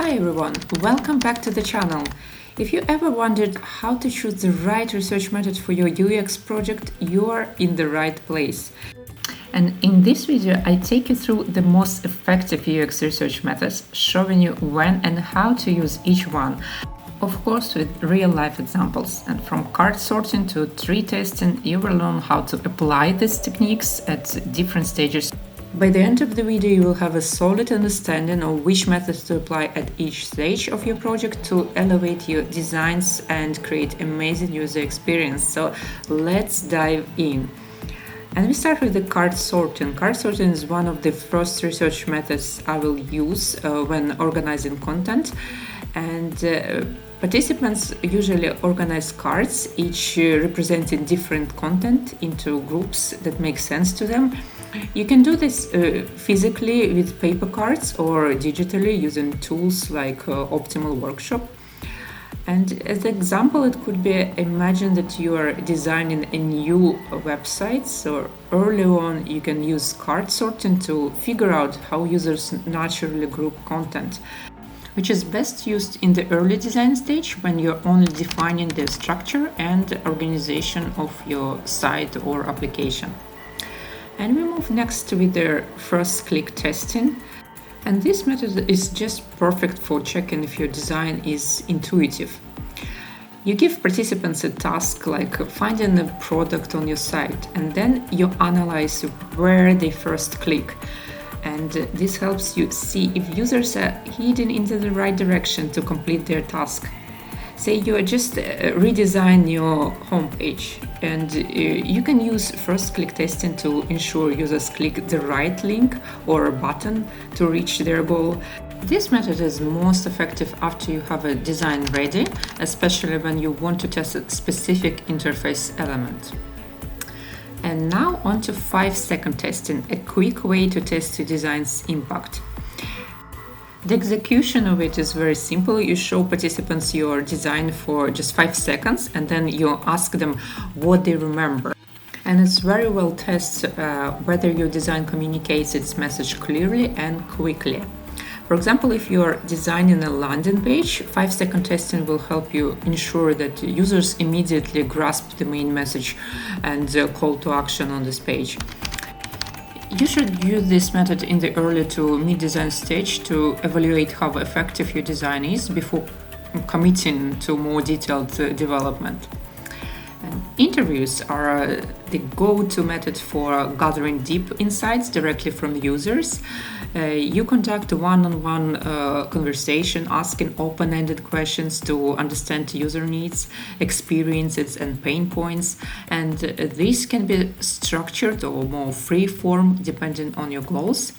Hi everyone, welcome back to the channel. If you ever wondered how to choose the right research method for your UX project, you are in the right place. And in this video, I take you through the most effective UX research methods, showing you when and how to use each one. Of course, with real-life examples. And from card sorting to tree testing, you will learn how to apply these techniques at different stages. By the end of the video, you will have a solid understanding of which methods to apply at each stage of your project to elevate your designs and create amazing user experience. So let's dive in. And we start with the card sorting. Card sorting is one of the first research methods I will use when organizing content. And participants usually organize cards, each representing different content, into groups that make sense to them. You can do this physically with paper cards or digitally using tools like Optimal Workshop. And as an example, it could be imagine that you are designing a new website. So early on, you can use card sorting to figure out how users naturally group content, which is best used in the early design stage when you're only defining the structure and organization of your site or application. And we move next with the first click testing. And this method is just perfect for checking if your design is intuitive. You give participants a task like finding a product on your site, and then you analyze where they first click. And this helps you see if users are heading into the right direction to complete their task. Say you are just redesign your homepage, and you can use first click testing to ensure users click the right link or button to reach their goal. This method is most effective after you have a design ready, especially when you want to test a specific interface element. And now on to 5-second testing, a quick way to test your design's impact. The execution of it is very simple. You show participants your design for just 5 seconds, and then you ask them what they remember. And it's very well tested whether your design communicates its message clearly and quickly. For example, if you're designing a landing page, 5-second testing will help you ensure that users immediately grasp the main message and call to action on this page. You should use this method in the early to mid-design stage to evaluate how effective your design is before committing to more detailed development. And interviews are the go-to method for gathering deep insights directly from users. You conduct a one-on-one conversation, asking open-ended questions to understand user needs, experiences, and pain points. And this can be structured or more free-form depending on your goals.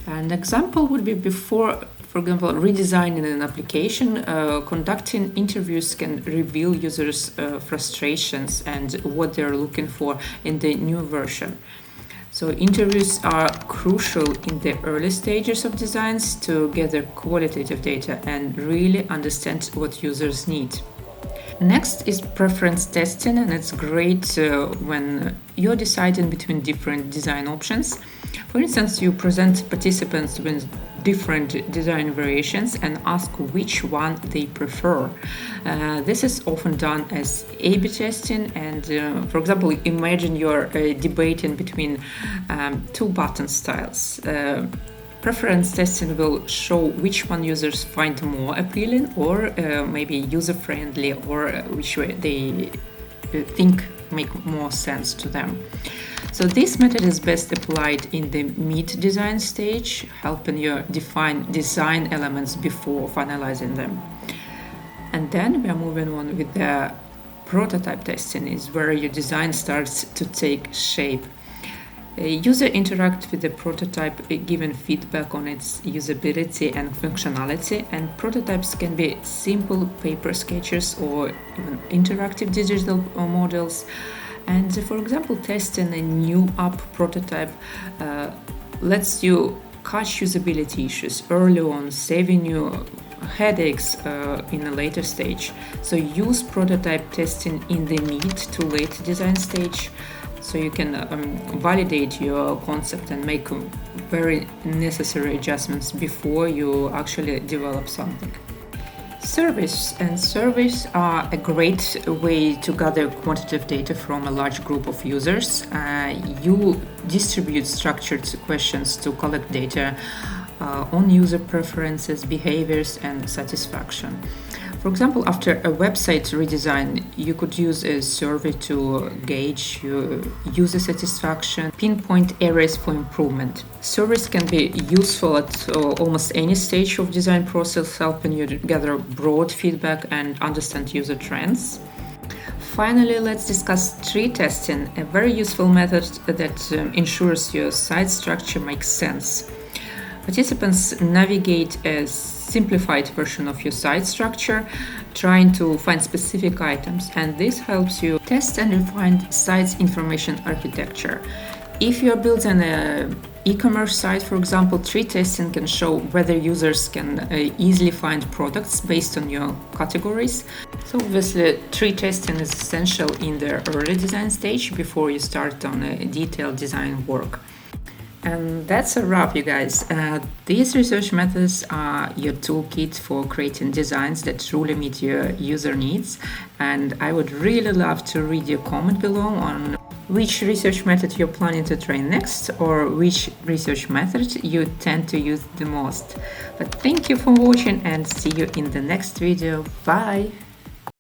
An example would be before, for example, redesigning an application, conducting interviews can reveal users' frustrations and what they're looking for in the new version. So interviews are crucial in the early stages of designs to gather qualitative data and really understand what users need. Next is preference testing, and it's great when you're deciding between different design options. For instance, you present participants with different design variations and ask which one they prefer. This is often done as A/B testing, and for example, imagine you're debating between two button styles. Preference testing will show which one users find more appealing or maybe user-friendly, or which way they think make more sense to them. So this method is best applied in the mid-design stage, helping you define design elements before finalizing them. And then we are moving on with the prototype testing, is where your design starts to take shape. User interact with the prototype, giving feedback on its usability and functionality, and prototypes can be simple paper sketches or even interactive digital models. And for example, testing a new app prototype lets you catch usability issues early on, saving you headaches in a later stage. So use prototype testing in the mid to late design stage. so you can validate your concept and make very necessary adjustments before you actually develop something. Surveys are a great way to gather quantitative data from a large group of users. You distribute structured questions to collect data on user preferences, behaviors, and satisfaction. For example, after a website redesign, you could use a survey to gauge your user satisfaction, pinpoint areas for improvement. Surveys can be useful at almost any stage of design process, helping you to gather broad feedback and understand user trends. Finally, let's discuss tree testing, a very useful method that ensures your site structure makes sense. Participants navigate a simplified version of your site structure, trying to find specific items, and this helps you test and refine site's information architecture. If you're building an e-commerce site, for example, tree testing can show whether users can easily find products based on your categories. So obviously, tree testing is essential in the early design stage before you start on a detailed design work. And that's a wrap, you guys. These research methods are your toolkit for creating designs that truly meet your user needs. And I would really love to read your comment below on which research method you're planning to try next, or which research method you tend to use the most. But thank you for watching, and see you in the next video. Bye!